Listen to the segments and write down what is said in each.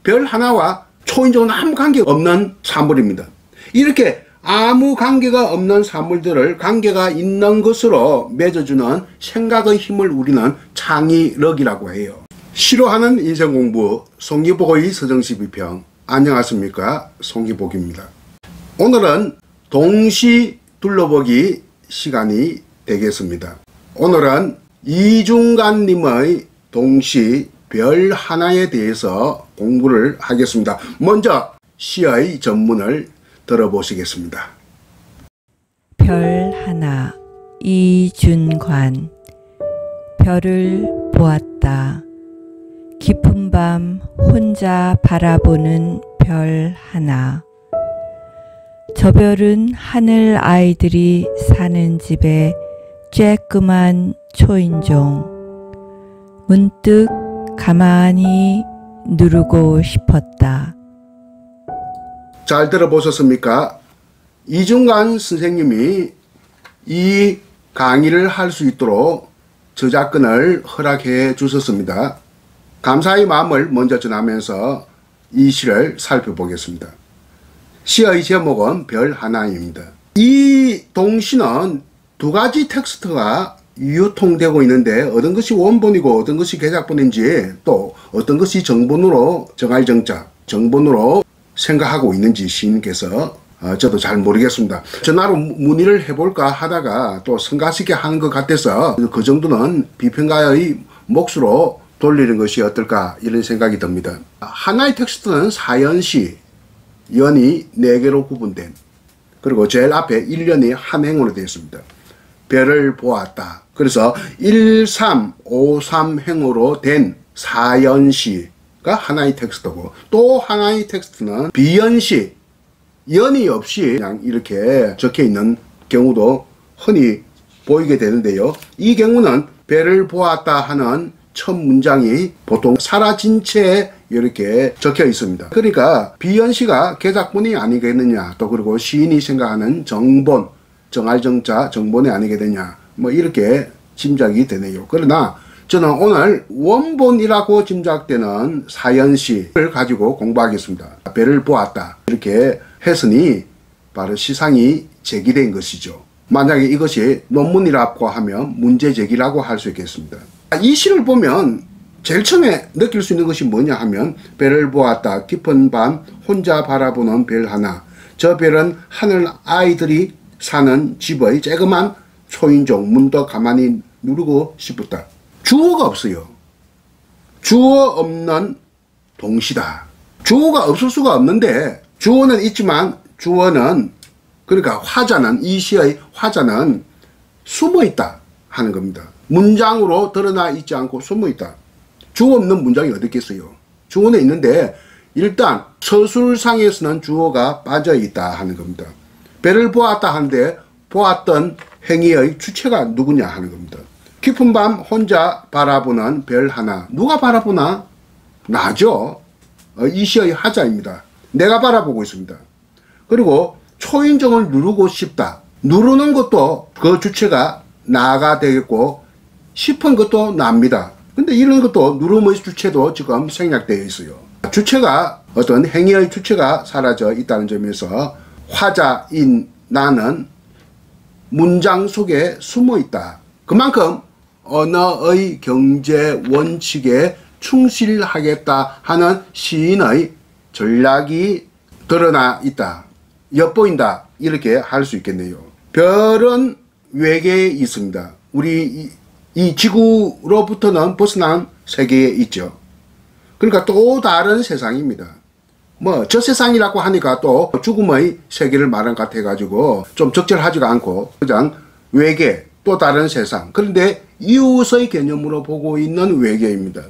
별 하나와 초인종은 아무 관계 없는 사물입니다. 이렇게 아무 관계가 없는 사물들을 관계가 있는 것으로 맺어주는 생각의 힘을 우리는 창의력이라고 해요. 싫어하는 인생공부 송기복의 서정시2평. 안녕하십니까, 송기복입니다. 오늘은 동시 둘러보기 시간이 되겠습니다. 오늘은 이중관님의 동시 별 하나에 대해서 공부를 하겠습니다. 먼저 시의 전문을 들어보시겠습니다. 별 하나. 이준관. 별을 보았다. 깊은 밤 혼자 바라보는 별 하나. 저 별은 하늘 아이들이 사는 집에 쬐끄만 초인종. 문득 가만히 누르고 싶었다. 잘 들어보셨습니까? 이중관 선생님이 이 강의를 할 수 있도록 저작권을 허락해 주셨습니다. 감사의 마음을 먼저 전하면서 이 시를 살펴보겠습니다. 시의 제목은 별 하나입니다. 이 동시는 두 가지 텍스트가 유통되고 있는데 어떤 것이 원본이고 어떤 것이 개작본인지 또 어떤 것이 정본으로 정할 정자, 정본으로 생각하고 있는지 시인께서 저도 잘 모르겠습니다. 전화로 문의를 해볼까 하다가 또 성가시게 하는 것 같아서 그 정도는 비평가의 몫으로 돌리는 것이 어떨까 이런 생각이 듭니다. 하나의 텍스트는 사연시, 연이 4개로 구분된, 그리고 제일 앞에 1년이 한 행으로 되어 있습니다. 별을 보았다. 그래서 1, 3, 5, 3 행으로 된 사연시가 하나의 텍스트고, 또 하나의 텍스트는 비연시, 연이 없이 그냥 이렇게 적혀 있는 경우도 흔히 보이게 되는데요. 이 경우는 별을 보았다 하는 첫 문장이 보통 사라진 채 이렇게 적혀 있습니다. 그러니까 비연시가 개작본이 아니겠느냐, 또 그리고 시인이 생각하는 정본, 정할정자, 정본이 아니겠느냐, 뭐 이렇게 짐작이 되네요. 그러나 저는 오늘 원본이라고 짐작되는 사연시를 가지고 공부하겠습니다. 별을 보았다 이렇게 했으니 바로 시상이 제기된 것이죠. 만약에 이것이 논문이라고 하면 문제제기라고 할 수 있겠습니다. 이 시를 보면 제일 처음에 느낄 수 있는 것이 뭐냐 하면, 별을 보았다. 깊은 밤 혼자 바라보는 별 하나. 저 별은 하늘 아이들이 사는 집의 쬐그만 초인종. 문도 가만히 누르고 싶었다. 주어가 없어요. 주어 없는 동시다. 주어가 없을 수가 없는데 주어는 있지만 주어는, 그러니까 화자는, 이 시의 화자는 숨어 있다 하는 겁니다. 문장으로 드러나 있지 않고 숨어 있다. 주어 없는 문장이 어디 있겠어요. 주어는 있는데 일단 서술상에서는 주어가 빠져 있다 하는 겁니다. 별을 보았다 하는데 보았던 행위의 주체가 누구냐 하는 겁니다. 깊은 밤 혼자 바라보는 별 하나. 누가 바라보나? 나죠. 이 시의 화자입니다. 내가 바라보고 있습니다. 그리고 초인종을 누르고 싶다. 누르는 것도 그 주체가 나가 되겠고 싶은 것도 납니다. 근데 이런 것도 누름의 주체도 지금 생략되어 있어요. 주체가, 어떤 행위의 주체가 사라져 있다는 점에서 화자인 나는 문장 속에 숨어 있다. 그만큼 언어의 경제 원칙에 충실하겠다 하는 시인의 전략이 드러나 있다, 엿보인다, 이렇게 할 수 있겠네요. 별은 외계에 있습니다. 우리 이 지구로부터는 벗어난 세계에 있죠. 그러니까 또 다른 세상입니다. 뭐 저 세상이라고 하니까 또 죽음의 세계를 말한 것 같아가지고 좀 적절하지가 않고 그냥 외계, 또 다른 세상. 그런데 이웃의 개념으로 보고 있는 외계입니다.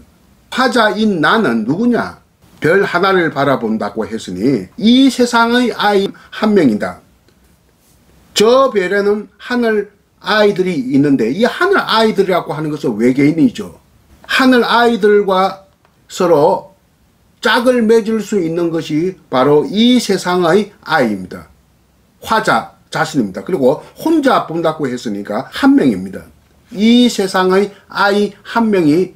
화자인 나는 누구냐? 별 하나를 바라본다고 했으니 이 세상의 아이 한 명이다. 저 별에는 하늘 아이들이 있는데 이 하늘 아이들이라고 하는 것은 외계인이죠. 하늘 아이들과 서로 짝을 맺을 수 있는 것이 바로 이 세상의 아이입니다. 화자 자신입니다. 그리고 혼자 본다고 했으니까 한 명입니다. 이 세상의 아이 한 명이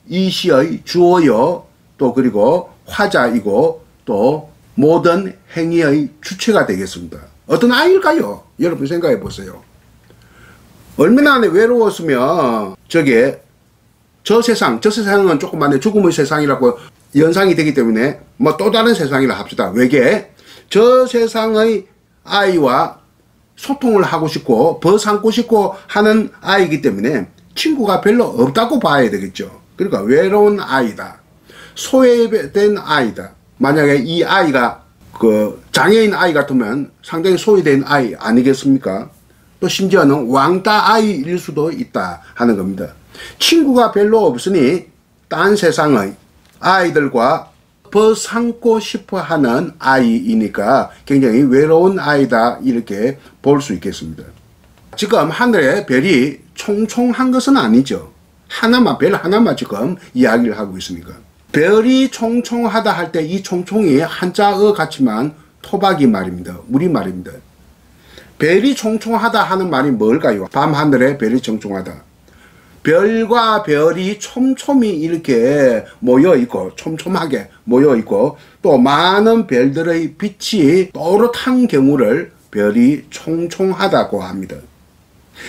이 시의 주어요, 또 그리고 화자이고 또 모든 행위의 주체가 되겠습니다. 어떤 아이일까요? 여러분 생각해 보세요. 얼마나 외로웠으면 저 세상은 조금만의 죽음의 세상이라고 연상이 되기 때문에 뭐 또 다른 세상이라 합시다. 외계 저 세상의 아이와 소통을 하고 싶고 벗삼고 싶고 하는 아이이기 때문에 친구가 별로 없다고 봐야 되겠죠. 그러니까 외로운 아이다. 소외된 아이다. 만약에 이 아이가 장애인 아이 같으면 상당히 소외된 아이 아니겠습니까? 또 심지어는 왕따 아이일 수도 있다 하는 겁니다. 친구가 별로 없으니 딴 세상의 아이들과 벗삼고 싶어 하는 아이이니까 굉장히 외로운 아이다 이렇게 볼 수 있겠습니다. 지금 하늘에 별이 총총한 것은 아니죠. 별 하나만 지금 이야기를 하고 있으니까. 별이 총총하다 할 때 이 총총이 한자어 같지만 토박이 말입니다. 우리말입니다. 별이 총총하다 하는 말이 뭘까요? 밤하늘에 별이 총총하다. 별과 별이 촘촘히 이렇게 모여있고 촘촘하게 모여있고 또 많은 별들의 빛이 또렷한 경우를 별이 총총하다고 합니다.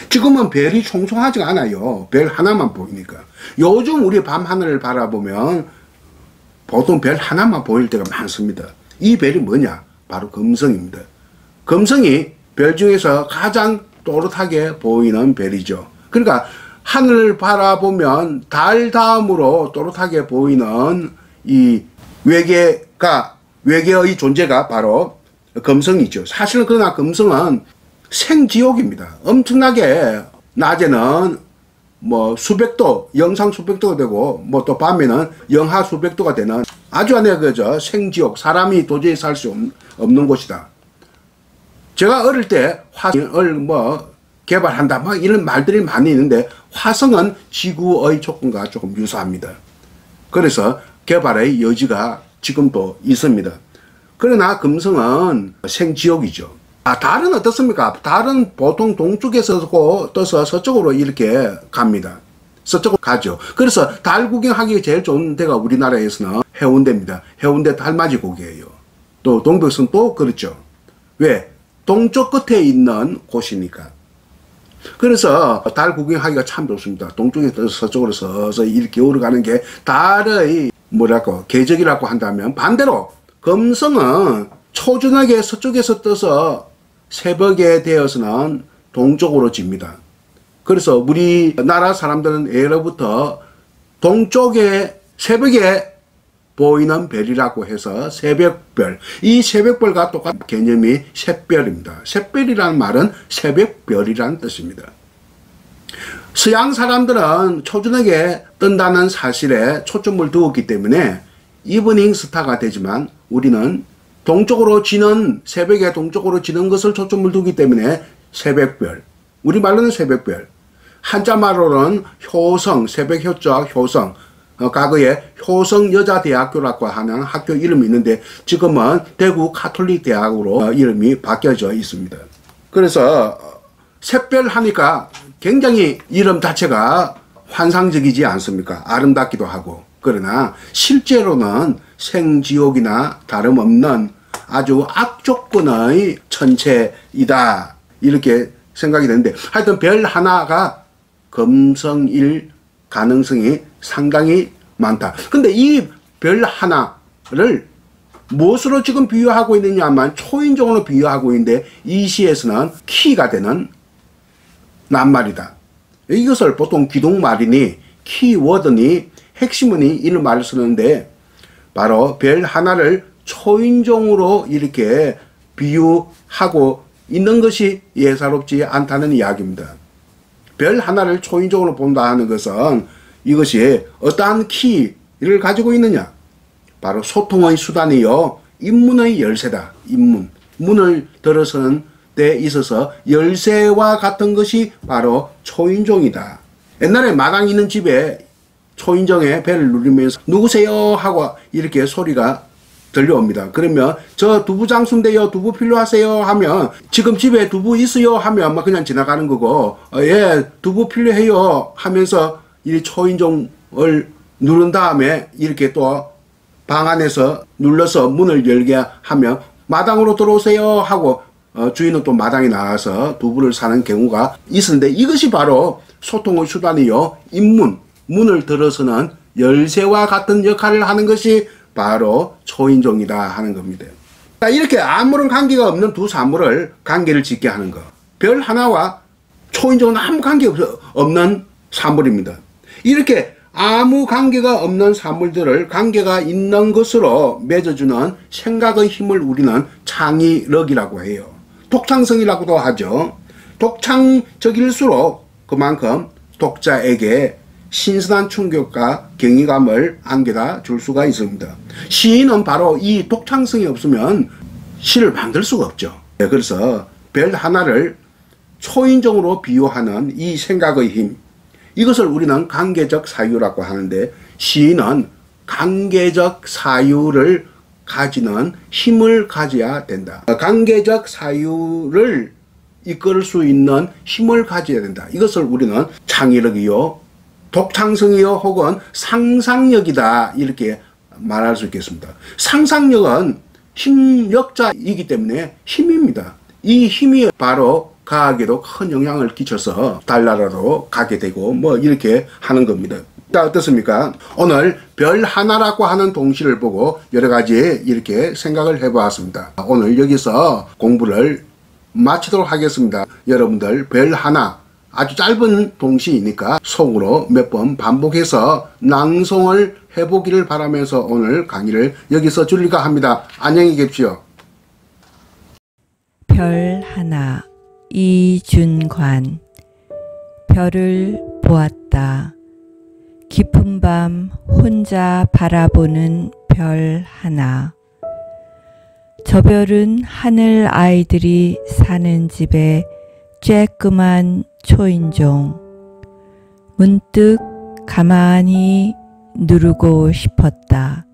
지금은 별이 총총하지가 않아요. 별 하나만 보이니까. 요즘 우리 밤하늘을 바라보면 보통 별 하나만 보일 때가 많습니다. 이 별이 뭐냐? 바로 금성입니다. 금성이 별 중에서 가장 또렷하게 보이는 별이죠. 그러니까 하늘을 바라보면 달 다음으로 또렷하게 보이는 이 외계의 존재가 바로 금성이죠. 사실은 그러나 금성은 생지옥입니다. 엄청나게 낮에는 뭐 수백도, 영상 수백도가 되고 뭐 또 밤에는 영하 수백도가 되는 아주 생지옥, 사람이 도저히 살 수 없는 곳이다. 제가 어릴 때 화성을 뭐 개발한다 막 이런 말들이 많이 있는데 화성은 지구의 조건과 조금 유사합니다. 그래서 개발의 여지가 지금도 있습니다. 그러나 금성은 생지옥이죠. 달은 어떻습니까? 달은 보통 동쪽에서 떠서 서쪽으로 이렇게 갑니다. 서쪽으로 가죠. 그래서 달 구경하기 제일 좋은 데가 우리나라에서는 해운대입니다. 해운대 달맞이 고개예요. 또 동백선 또 그렇죠. 왜? 동쪽 끝에 있는 곳이니까. 그래서 달 구경하기가 참 좋습니다. 동쪽에서 떠서 서쪽으로 서서히 이렇게 오르가는 게 달의 궤적이라고 한다면, 반대로 금성은 초저녁에 서쪽에서 떠서 새벽에 되어서는 동쪽으로 집니다. 그래서 우리나라 사람들은 예로부터 동쪽에 새벽에 보이는 별이라고 해서 새벽별, 이 새벽별과 똑같은 개념이 샛별입니다. 샛별이라는 말은 새벽별이라는 뜻입니다. 서양 사람들은 초저녁에 뜬다는 사실에 초점을 두었기 때문에 이브닝 스타가 되지만 우리는 동쪽으로 지는, 새벽에 동쪽으로 지는 것을 초점을 두기 때문에 새벽별, 우리말로는 새벽별, 한자말로는 효성, 새벽 효자 효성, 과거에 효성여자대학교라고 하는 학교 이름이 있는데 지금은 대구 가톨릭 대학으로 이름이 바뀌어져 있습니다. 그래서 샛별 하니까 굉장히 이름 자체가 환상적이지 않습니까? 아름답기도 하고. 그러나 실제로는 생지옥이나 다름없는 아주 악조건의 천체이다 이렇게 생각이 되는데, 하여튼 별 하나가 금성일 가능성이 상당히 많다. 근데 이 별 하나를 무엇으로 지금 비유하고 있느냐 하면 초인종으로 비유하고 있는데 이 시에서는 키가 되는 낱말이다. 이것을 보통 기동말이니 키워드니 핵심은이 이런 말을 쓰는데 바로 별 하나를 초인종으로 이렇게 비유하고 있는 것이 예사롭지 않다는 이야기입니다. 별 하나를 초인종으로 본다 하는 것은 이것이 어떠한 키를 가지고 있느냐? 바로 소통의 수단이요, 입문의 열쇠다. 입문. 문을 들어서는 데 있어서 열쇠와 같은 것이 바로 초인종이다. 옛날에 마당 있는 집에 초인종에 벨을 누르면서 누구세요? 하고 이렇게 소리가 들려옵니다. 그러면 저 두부 장수인데요, 두부 필요하세요? 하면 지금 집에 두부 있어요? 하면 막 그냥 지나가는 거고, 예, 두부 필요해요? 하면서 이 초인종을 누른 다음에 이렇게 또 방 안에서 눌러서 문을 열게 하면 마당으로 들어오세요 하고 주인은 또 마당에 나가서 두부를 사는 경우가 있었는데, 이것이 바로 소통의 수단이요, 입문, 문을 들어서는 열쇠와 같은 역할을 하는 것이 바로 초인종이다 하는 겁니다. 이렇게 아무런 관계가 없는 두 사물을 관계를 짓게 하는 것, 별 하나와 초인종은 아무 관계 없는 사물입니다. 이렇게 아무 관계가 없는 사물들을 관계가 있는 것으로 맺어주는 생각의 힘을 우리는 창의력이라고 해요. 독창성이라고도 하죠. 독창적일수록 그만큼 독자에게 신선한 충격과 경이감을 안겨다 줄 수가 있습니다. 시인은 바로 이 독창성이 없으면 시를 만들 수가 없죠. 그래서 별 하나를 초인종으로 비유하는 이 생각의 힘, 이것을 우리는 관계적 사유라고 하는데, 시인은 관계적 사유를 가지는 힘을 가져야 된다. 관계적 사유를 이끌 수 있는 힘을 가져야 된다. 이것을 우리는 창의력이요, 독창성이요, 혹은 상상력이다, 이렇게 말할 수 있겠습니다. 상상력은 힘력자이기 때문에 힘입니다. 이 힘이 바로 과학에도 큰 영향을 끼쳐서 달나라로 가게 되고 뭐 이렇게 하는 겁니다. 자, 어떻습니까? 오늘 별 하나라고 하는 동시를 보고 여러 가지 이렇게 생각을 해보았습니다. 오늘 여기서 공부를 마치도록 하겠습니다. 여러분들 별 하나, 아주 짧은 동시이니까 속으로 몇 번 반복해서 낭송을 해보기를 바라면서 오늘 강의를 여기서 줄일까 합니다. 안녕히 계십시오. 별 하나. 이준관. 별을 보았다. 깊은 밤 혼자 바라보는 별 하나. 저 별은 하늘 아이들이 사는 집의 쬐끄만 초인종. 문득 가만히 누르고 싶었다.